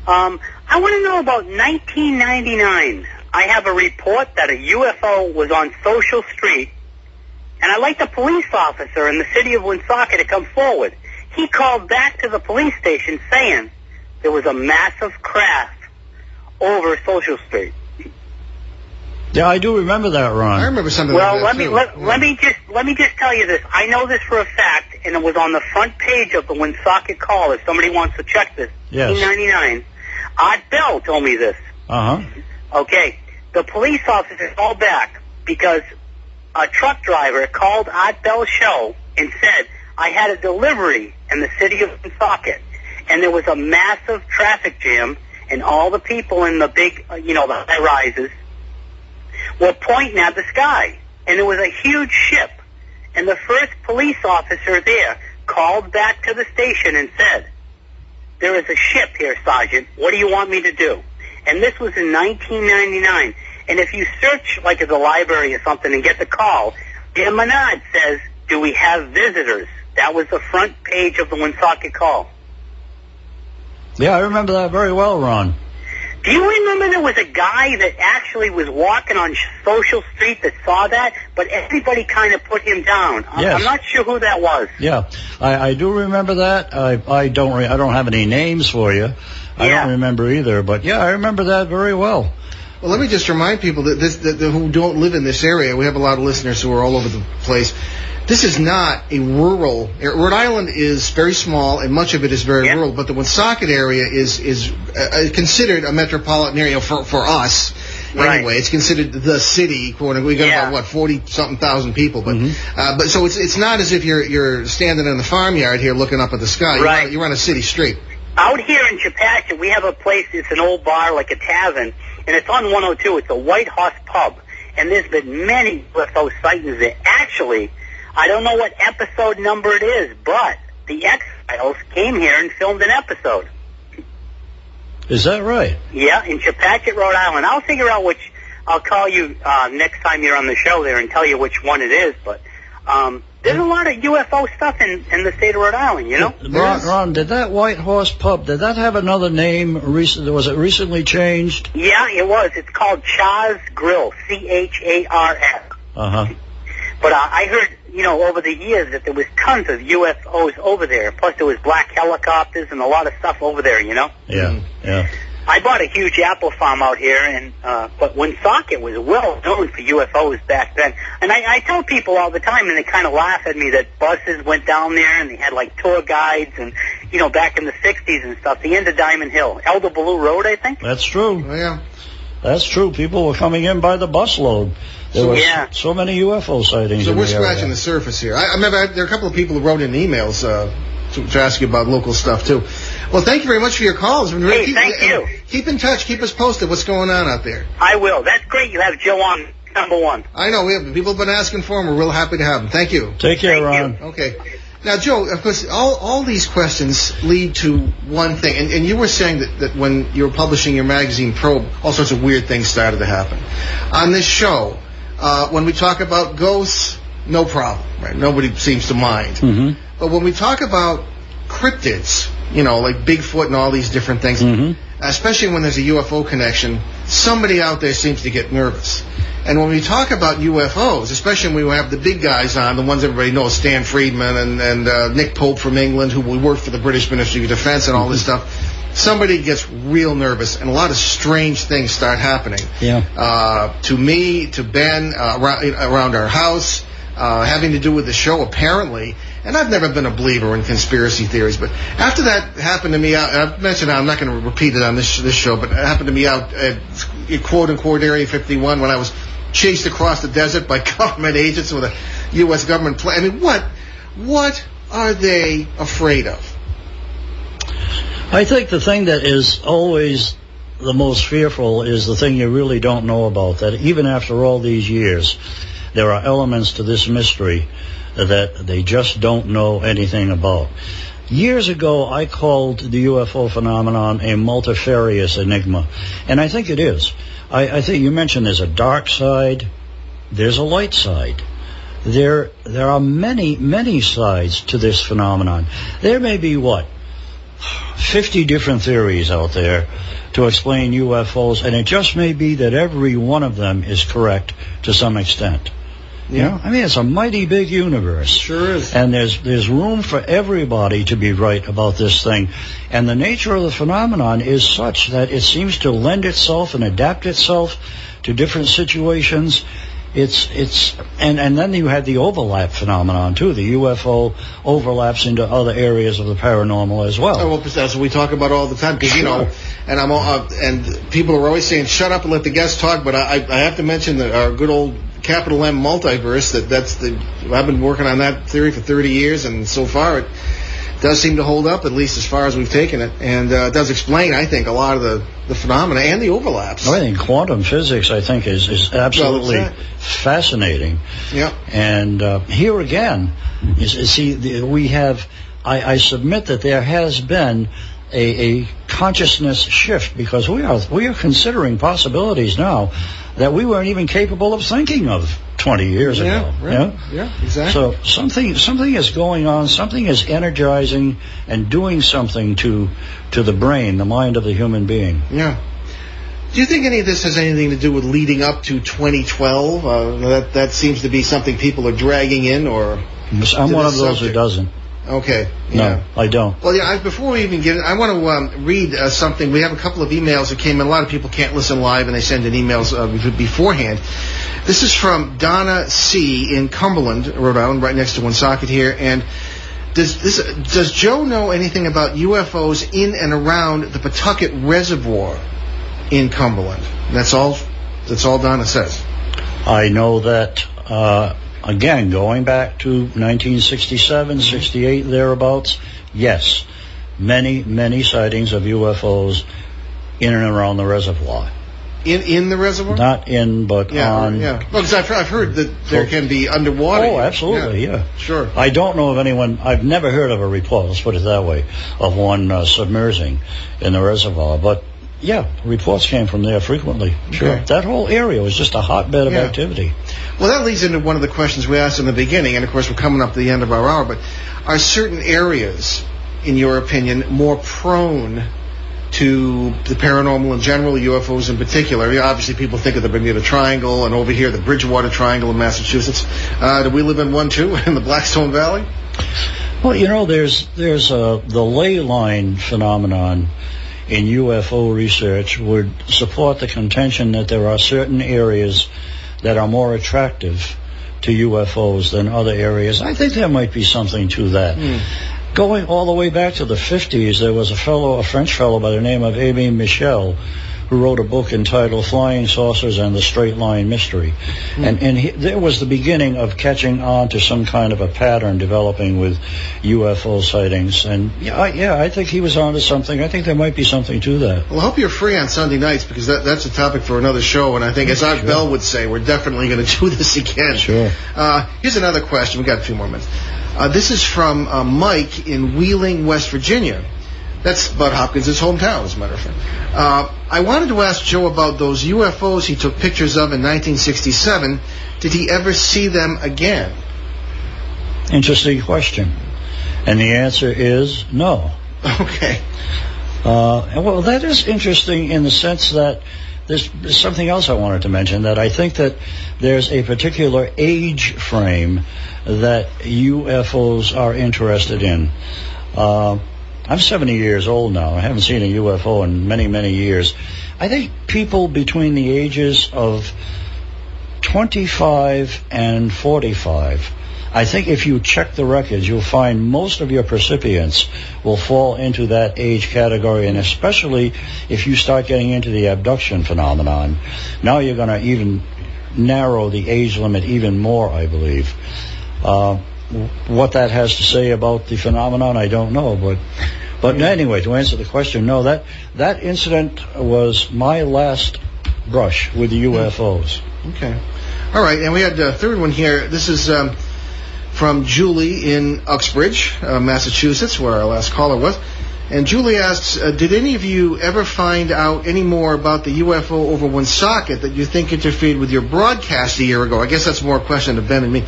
I want to know about 1999. I have a report that a UFO was on Social Street, and I'd like the police officer in the city of Woonsocket to come forward. He called back to the police station saying there was a massive craft over Social Street. Yeah, I do remember that, Ron. I remember something like that too. Let me just tell you this. I know this for a fact, and it was on the front page of the Woonsocket Call. If somebody wants to check this, yes. 1999. Art Bell told me this. Uh-huh. Okay, the police officer called back because a truck driver called Art Bell's show and said, I had a delivery in the city of Woonsocket, and there was a massive traffic jam, and all the people in the big, the high-rises were pointing at the sky, and there was a huge ship, and the first police officer there called back to the station and said, there is a ship here, Sergeant. What do you want me to do? And this was in 1999, and if you search, like at the library or something, and get the call, Dan Menard says, do we have visitors? That was the front page of the Woonsocket Call. Yeah, I remember that very well, Ron. Do you remember there was a guy that actually was walking on Social Street that saw that, but everybody kind of put him down? Yes. I'm not sure who that was. Yeah, I do remember that. I don't have any names for you. I don't remember either, but yeah, I remember that very well. Well, let me just remind people that who don't live in this area, we have a lot of listeners who are all over the place. This is not a rural. Rhode Island is very small, and much of it is very rural. But the Woonsocket area is considered a metropolitan area for us. Right. Anyway, it's considered the city. We got about 40-something thousand people. But but so it's not as if you're standing in the farmyard here looking up at the sky. Right. You're on a city street. Out here in Chepachet, we have a place. It's an old bar, like a tavern, and it's on 102. It's a White Horse Pub, and there's been many UFO sightings there. Actually, I don't know what episode number it is, but the X-Files came here and filmed an episode. Is that right? Yeah, in Chepachet, Rhode Island. I'll figure out which. I'll call you next time you're on the show there and tell you which one it is. But there's a lot of UFO stuff in the state of Rhode Island, you know? Ron, did that White Horse Pub, did that have another name? Was it recently changed? Yeah, it was. It's called Chaz Grill, Chars. Uh-huh. But I heard, you know, over the years that there was tons of UFOs over there. Plus there was black helicopters and a lot of stuff over there, you know? Yeah, yeah. I bought a huge apple farm out here, and but Woonsocket was well known for UFOs back then. And I tell people all the time, and they kind of laugh at me, that buses went down there and they had like tour guides, and you know, back in the '60s and stuff. The end of Diamond Hill, Elder Baloo Road, I think. That's true. Oh, yeah. That's true. People were coming in by the busload. There were so many UFO sightings. So in we're the scratching area. the surface here. I remember there are a couple of people who wrote in emails to ask you about local stuff too. Well, thank you very much for your calls. Hey, thank you. Keep in touch. Keep us posted. What's going on out there? I will. That's great. You have Joe on number one. I know. People have been asking for him. We're real happy to have him. Thank you. Take care, Ron. Okay. Now, Joe, of course, all these questions lead to one thing. And you were saying that when you were publishing your magazine, Probe, all sorts of weird things started to happen. On this show, when we talk about ghosts, no problem, right? Nobody seems to mind. Mm-hmm. But when we talk about cryptids, you know, like Bigfoot and all these different things, especially when there's a UFO connection, somebody out there seems to get nervous. And when we talk about UFOs, especially when we have the big guys on, the ones everybody knows, Stan Friedman and Nick Pope from England, who worked for the British Ministry of Defense and all this stuff, somebody gets real nervous, and a lot of strange things start happening. Yeah. To me, to Ben, around our house, having to do with the show, apparently. And I've never been a believer in conspiracy theories, but after that happened to me, I've mentioned I'm not going to repeat it on this show, but it happened to me out at quote-unquote Area 51 when I was chased across the desert by government agents with a U.S. government plane. I mean, what are they afraid of? I think the thing that is always the most fearful is the thing you really don't know about, that even after all these years, there are elements to this mystery that they just don't know anything about. Years ago, I called the UFO phenomenon a multifarious enigma, and I think it is. I think you mentioned there's a dark side, there's a light side. There are many, many sides to this phenomenon. There may be, 50 different theories out there to explain UFOs, and it just may be that every one of them is correct to some extent. You know? I mean, it's a mighty big universe. Sure is. And there's room for everybody to be right about this thing. And the nature of the phenomenon is such that it seems to lend itself and adapt itself to different situations. And then you have the overlap phenomenon too. The UFO overlaps into other areas of the paranormal as well. Oh, well, that's what we talk about all the time. Because you know, and and people are always saying, "Shut up and let the guests talk." But I have to mention that our good old capital M multiverse. I've been working on that theory for 30 years, and so far it does seem to hold up, at least as far as we've taken it, and it does explain, I think, a lot of the phenomena and the overlaps. I think quantum physics, I think, is absolutely fascinating. Yeah. And here again, we have. I submit that there has been a consciousness shift, because we are considering possibilities now that we weren't even capable of thinking of 20 years ago. Right. Yeah, exactly. So something is going on. Something is energizing and doing something to the brain, the mind of the human being. Yeah. Do you think any of this has anything to do with leading up to 2012? That seems to be something people are dragging in, or I'm one of those who doesn't. Okay. No, I don't. Well, yeah, before we even get in, I want to read something. We have a couple of emails that came in. A lot of people can't listen live, and they send in emails beforehand. This is from Donna C. in Cumberland, Rhode Island, right next to Woonsocket here. And does Joe know anything about UFOs in and around the Pawtucket Reservoir in Cumberland? And that's all Donna says. I know that... Again, going back to 1967, 68, thereabouts, yes, many, many sightings of UFOs in and around the reservoir. In the reservoir? Not in, but on... Yeah, because I've heard that there can be underwater. Oh, absolutely, yeah. Sure. I don't know of anyone, I've never heard of a report, let's put it that way, of one submersing in the reservoir, but reports came from there frequently. Sure. Okay. That whole area was just a hotbed of activity. Well, that leads into one of the questions we asked in the beginning, and of course we're coming up to the end of our hour, but are certain areas, in your opinion, more prone to the paranormal in general, UFOs in particular? Obviously people think of the Bermuda Triangle, and over here the Bridgewater Triangle in Massachusetts. Do we live in one too, in the Blackstone Valley? Well, there's the ley line phenomenon in UFO research would support the contention that there are certain areas that are more attractive to UFOs than other areas. I think there might be something to that. Going all the way back to the 50s, there was a French fellow by the name of Aimé Michel, who wrote a book entitled Flying Saucers and the Straight Line Mystery. And there was the beginning of catching on to some kind of a pattern developing with UFO sightings. And I think he was onto something. I think there might be something to that. Well, I hope you're free on Sunday nights, because that's a topic for another show. And I think, as Art Bell would say, we're definitely going to do this again. Sure. Here's another question. We've got a few more minutes. This is from Mike in Wheeling, West Virginia. That's Bud Hopkins' hometown, as a matter of fact. I wanted to ask Joe about those UFOs he took pictures of in 1967. Did he ever see them again? Interesting question. And the answer is no. Okay. Well, that is interesting in the sense that there's something else I wanted to mention, that I think that there's a particular age frame that UFOs are interested in. I'm 70 years old now. I haven't seen a UFO in many, many years. I think people between the ages of 25 and 45, I think if you check the records, you'll find most of your recipients will fall into that age category, and especially if you start getting into the abduction phenomenon. Now you're going to even narrow the age limit even more, I believe. What that has to say about the phenomenon, I don't know, but anyway, to answer the question, no, that incident was my last brush with the UFOs. Okay. All right, and we had a third one here. This is from Julie in Uxbridge, Massachusetts, where our last caller was. And Julie asks, did any of you ever find out any more about the UFO over Woonsocket that you think interfered with your broadcast a year ago? I guess that's more a question to Ben and me.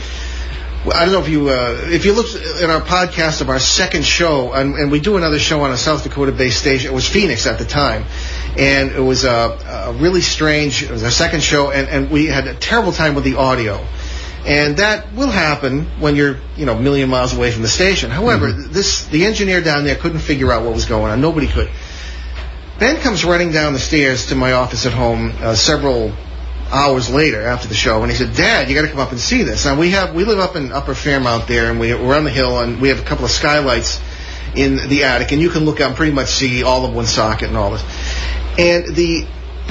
I don't know if you look at our podcast of our second show, and we do another show on a South Dakota-based station. It was Phoenix at the time, and it was a really strange. It was our second show, and we had a terrible time with the audio, and that will happen when you're a million miles away from the station. However, the engineer down there couldn't figure out what was going on. Nobody could. Ben comes running down the stairs to my office at home several hours later after the show, and he said, "Dad, you got to come up and see this." Now we live up in Upper Fairmount there, and we're on the hill, and we have a couple of skylights in the attic, and you can look out and pretty much see all of Woonsocket and all this. And the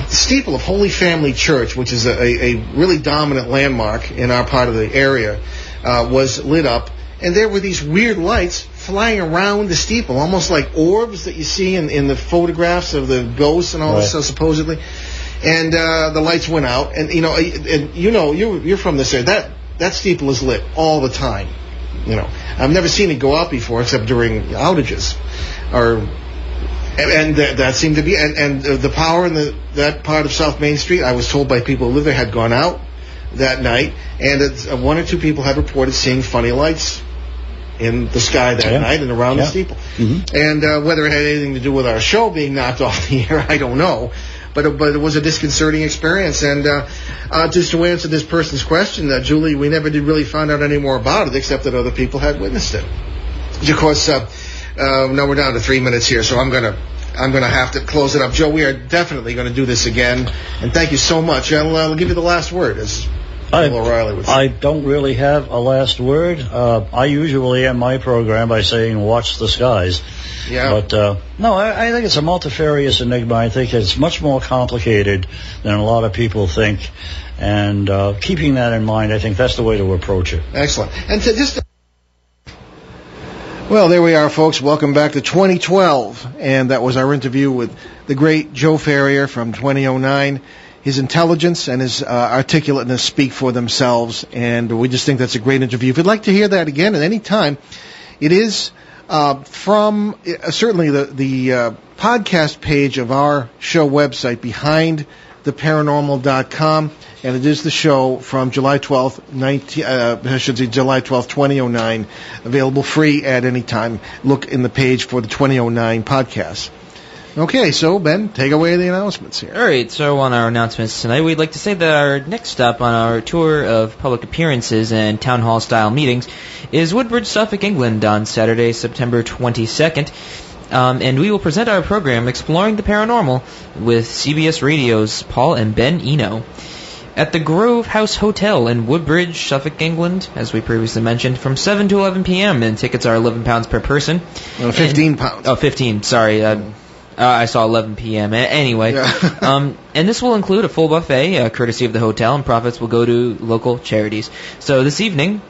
steeple of Holy Family Church, which is a really dominant landmark in our part of the area, was lit up, and there were these weird lights flying around the steeple, almost like orbs that you see in the photographs of the ghosts and all this stuff, supposedly. And the lights went out, and you're from this area. That steeple is lit all the time. I've never seen it go out before, except during outages, and that seemed to be. And the power in that part of South Main Street, I was told by people who live there, had gone out that night, and one or two people had reported seeing funny lights in the sky that night and around the steeple. And whether it had anything to do with our show being knocked off the air, I don't know. But it was a disconcerting experience. And just to answer this person's question, Julie, we never did really find out any more about it, except that other people had witnessed it. Of course, now we're down to 3 minutes here, so I'm gonna have to close it up. Joe, we are definitely going to do this again. And thank you so much. I'll give you the last word, as Bill O'Reilly would say. I don't really have a last word. I usually end my program by saying, "Watch the skies." Yeah. But no, I think it's a multifarious enigma. I think it's much more complicated than a lot of people think. And keeping that in mind, I think that's the way to approach it. Excellent. And well, there we are, folks. Welcome back to 2012. And that was our interview with the great Joe Ferrierre from 2009. His intelligence and his articulateness speak for themselves, and we just think that's a great interview. If you'd like to hear that again at any time, it is from certainly the podcast page of our show website, BehindTheParanormal.com, and it is the show from July 12th, July 12th, 2009, available free at any time. Look in the page for the 2009 podcast. Okay, so Ben, take away the announcements here. All right, so on our announcements tonight, we'd like to say that our next stop on our tour of public appearances and town hall style meetings is Woodbridge, Suffolk, England on Saturday, September 22nd. And we will present our program Exploring the Paranormal with CBS Radio's Paul and Ben Eno at the Grove House Hotel in Woodbridge, Suffolk, England, as we previously mentioned, from 7 to 11 p.m. And tickets are £11 per person. 15 pounds. Oh, 15, sorry. I saw 11 p.m. Anyway, yeah. And this will include a full buffet, courtesy of the hotel, and profits will go to local charities. So this event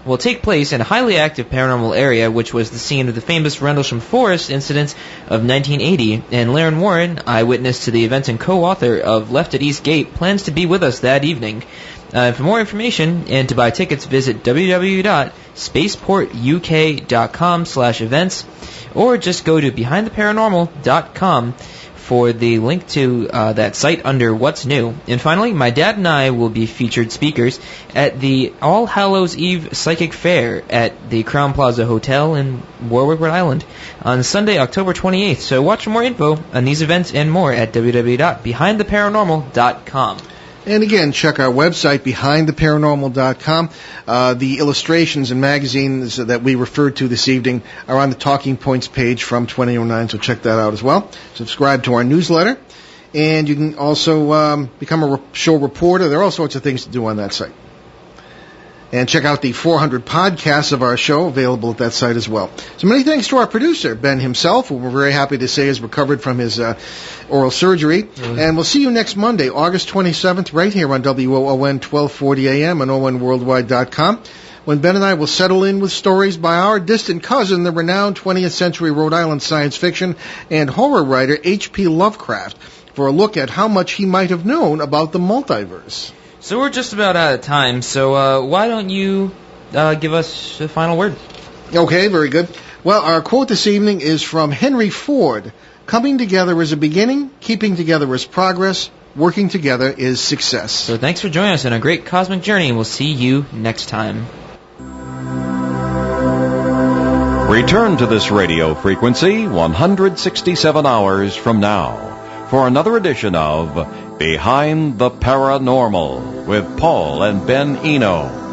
will take place in a highly active paranormal area, which was the scene of the famous Rendlesham Forest incident of 1980. And Laren Warren, eyewitness to the event and co-author of Left at East Gate, plans to be with us that evening. For more information and to buy tickets, visit www.spaceportuk.com/events, or just go to BehindTheParanormal.com for the link to that site under What's New. And finally, my dad and I will be featured speakers at the All Hallows Eve Psychic Fair at the Crown Plaza Hotel in Warwick, Rhode Island on Sunday, October 28th. So watch for more info on these events and more at www.BehindTheParanormal.com. And again, check our website, BehindTheParanormal.com. The illustrations and magazines that we referred to this evening are on the Talking Points page from 2009, so check that out as well. Subscribe to our newsletter, and you can also become a show reporter. There are all sorts of things to do on that site. And check out the 400 podcasts of our show available at that site as well. So many thanks to our producer, Ben himself, who we're very happy to say has recovered from his oral surgery. Mm-hmm. And we'll see you next Monday, August 27th, right here on WOON 1240 AM and ONWorldwide.com, when Ben and I will settle in with stories by our distant cousin, the renowned 20th century Rhode Island science fiction and horror writer H.P. Lovecraft, for a look at how much he might have known about the multiverse. So we're just about out of time, so why don't you give us a final word? Okay, very good. Well, our quote this evening is from Henry Ford. Coming together is a beginning, keeping together is progress, working together is success. So thanks for joining us on a great cosmic journey, and we'll see you next time. Return to this radio frequency 167 hours from now for another edition of Behind the Paranormal with Paul and Ben Eno.